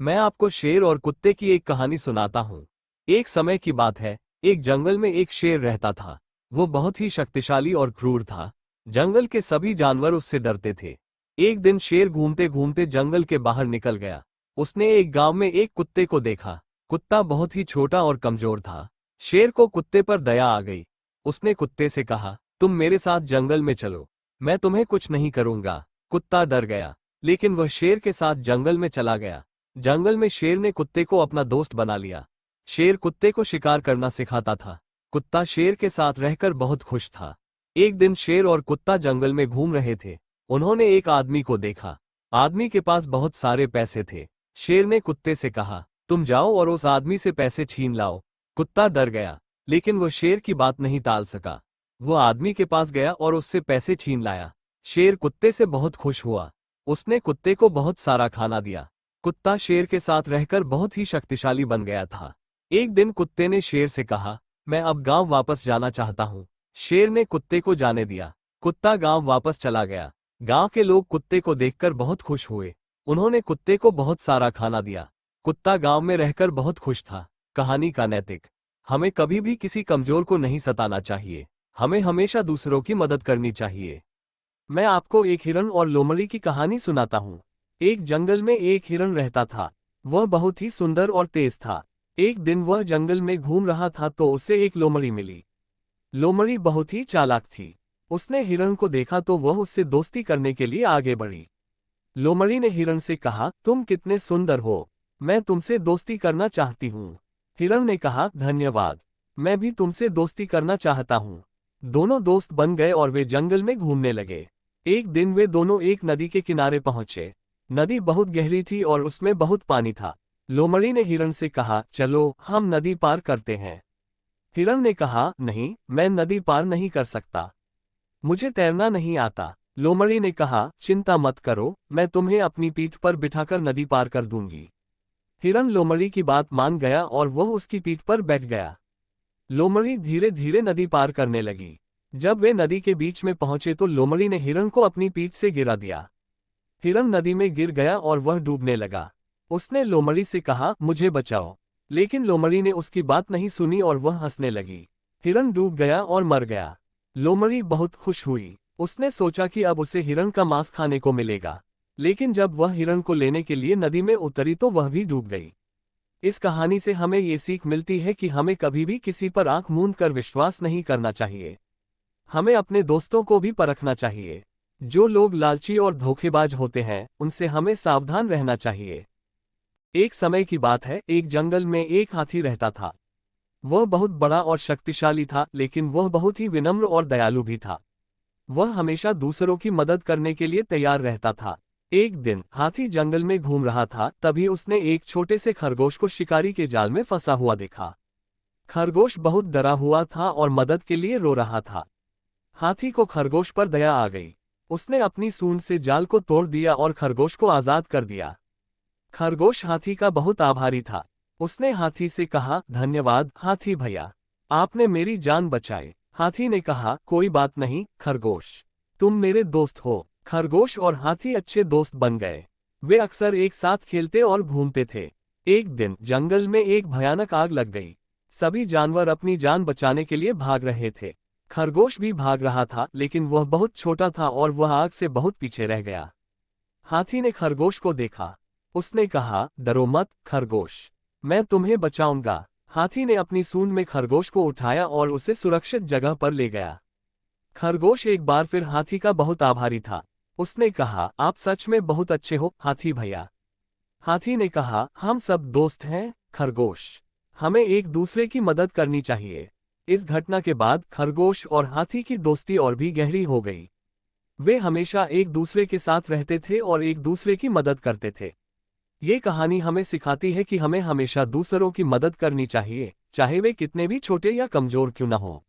मैं आपको शेर और कुत्ते की एक कहानी सुनाता हूँ। एक समय की बात है, एक जंगल में एक शेर रहता था। वो बहुत ही शक्तिशाली और क्रूर था। जंगल के सभी जानवर उससे डरते थे। एक दिन शेर घूमते घूमते जंगल के बाहर निकल गया। उसने एक गांव में एक कुत्ते को देखा। कुत्ता बहुत ही छोटा और कमजोर था। शेर को कुत्ते पर दया आ गई। उसने कुत्ते से कहा, तुम मेरे साथ जंगल में चलो, मैं तुम्हें कुछ नहीं करूंगा। कुत्ता डर गया, लेकिन वह शेर के साथ जंगल में चला गया। जंगल में शेर ने कुत्ते को अपना दोस्त बना लिया। शेर कुत्ते को शिकार करना सिखाता था। कुत्ता शेर के साथ रहकर बहुत खुश था। एक दिन शेर और कुत्ता जंगल में घूम रहे थे। उन्होंने एक आदमी को देखा। आदमी के पास बहुत सारे पैसे थे। शेर ने कुत्ते से कहा, तुम जाओ और उस आदमी से पैसे छीन लाओ। कुत्ता डर गया, लेकिन वो शेर की बात नहीं टाल सका। वो आदमी के पास गया और उससे पैसे छीन लाया। शेर कुत्ते से बहुत खुश हुआ। उसने कुत्ते को बहुत सारा खाना दिया। कुत्ता शेर के साथ रहकर बहुत ही शक्तिशाली बन गया था। एक दिन कुत्ते ने शेर से कहा, मैं अब गांव वापस जाना चाहता हूँ। शेर ने कुत्ते को जाने दिया। कुत्ता गांव वापस चला गया। गांव के लोग कुत्ते को देखकर बहुत खुश हुए। उन्होंने कुत्ते को बहुत सारा खाना दिया। कुत्ता गांव में रहकर बहुत खुश था। कहानी का नैतिक: हमें कभी भी किसी कमजोर को नहीं सताना चाहिए। हमें हमेशा दूसरों की मदद करनी चाहिए। मैं आपको एक हिरन और लोमड़ी की कहानी सुनाता हूँ। एक जंगल में एक हिरन रहता था। वह बहुत ही सुंदर और तेज था। एक दिन वह जंगल में घूम रहा था तो उसे एक लोमड़ी मिली। लोमड़ी बहुत ही चालाक थी। उसने हिरन को देखा तो वह उससे दोस्ती करने के लिए आगे बढ़ी। लोमड़ी ने हिरन से कहा, तुम कितने सुंदर हो, मैं तुमसे दोस्ती करना चाहती हूँ। हिरन ने कहा, धन्यवाद, मैं भी तुमसे दोस्ती करना चाहता हूँ। दोनों दोस्त बन गए और वे जंगल में घूमने लगे। एक दिन वे दोनों एक नदी के किनारे पहुंचे। नदी बहुत गहरी थी और उसमें बहुत पानी था। लोमड़ी ने हिरन से कहा, चलो हम नदी पार करते हैं। हिरन ने कहा, नहीं, मैं नदी पार नहीं कर सकता, मुझे तैरना नहीं आता। लोमड़ी ने कहा, चिंता मत करो, मैं तुम्हें अपनी पीठ पर बिठाकर नदी पार कर दूंगी। हिरन लोमड़ी की बात मान गया और वह उसकी पीठ पर बैठ गया। लोमड़ी धीरे धीरे नदी पार करने लगी। जब वे नदी के बीच में पहुंचे तो लोमड़ी ने हिरन को अपनी पीठ से गिरा दिया। हिरन नदी में गिर गया और वह डूबने लगा। उसने लोमड़ी से कहा, मुझे बचाओ, लेकिन लोमड़ी ने उसकी बात नहीं सुनी और वह हंसने लगी। हिरन डूब गया और मर गया। लोमड़ी बहुत खुश हुई। उसने सोचा कि अब उसे हिरन का मांस खाने को मिलेगा। लेकिन जब वह हिरन को लेने के लिए नदी में उतरी तो वह भी डूब गई। इस कहानी से हमें ये सीख मिलती है कि हमें कभी भी किसी पर आंख मूंद कर विश्वास नहीं करना चाहिए। हमें अपने दोस्तों को भी परखना चाहिए। जो लोग लालची और धोखेबाज होते हैं, उनसे हमें सावधान रहना चाहिए। एक समय की बात है, एक जंगल में एक हाथी रहता था। वह बहुत बड़ा और शक्तिशाली था, लेकिन वह बहुत ही विनम्र और दयालु भी था। वह हमेशा दूसरों की मदद करने के लिए तैयार रहता था। एक दिन हाथी जंगल में घूम रहा था, तभी उसने एक छोटे से खरगोश को शिकारी के जाल में फंसा हुआ देखा। खरगोश बहुत डरा हुआ था और मदद के लिए रो रहा था। हाथी को खरगोश पर दया आ गई। उसने अपनी सूंड से जाल को तोड़ दिया और खरगोश को आजाद कर दिया। खरगोश हाथी का बहुत आभारी था। उसने हाथी से कहा, धन्यवाद हाथी भैया, आपने मेरी जान बचाई। हाथी ने कहा, कोई बात नहीं खरगोश, तुम मेरे दोस्त हो। खरगोश और हाथी अच्छे दोस्त बन गए। वे अक्सर एक साथ खेलते और घूमते थे। एक दिन जंगल में एक भयानक आग लग गई। सभी जानवर अपनी जान बचाने के लिए भाग रहे थे। खरगोश भी भाग रहा था, लेकिन वह बहुत छोटा था और वह आग से बहुत पीछे रह गया। हाथी ने खरगोश को देखा। उसने कहा, डरो मत खरगोश, मैं तुम्हें बचाऊंगा। हाथी ने अपनी सूंड में खरगोश को उठाया और उसे सुरक्षित जगह पर ले गया। खरगोश एक बार फिर हाथी का बहुत आभारी था। उसने कहा, आप सच में बहुत अच्छे हो हाथी भैया। हाथी ने कहा, हम सब दोस्त हैं खरगोश, हमें एक दूसरे की मदद करनी चाहिए। इस घटना के बाद खरगोश और हाथी की दोस्ती और भी गहरी हो गई। वे हमेशा एक दूसरे के साथ रहते थे और एक दूसरे की मदद करते थे। ये कहानी हमें सिखाती है कि हमें हमेशा दूसरों की मदद करनी चाहिए, चाहे वे कितने भी छोटे या कमजोर क्यों न हो।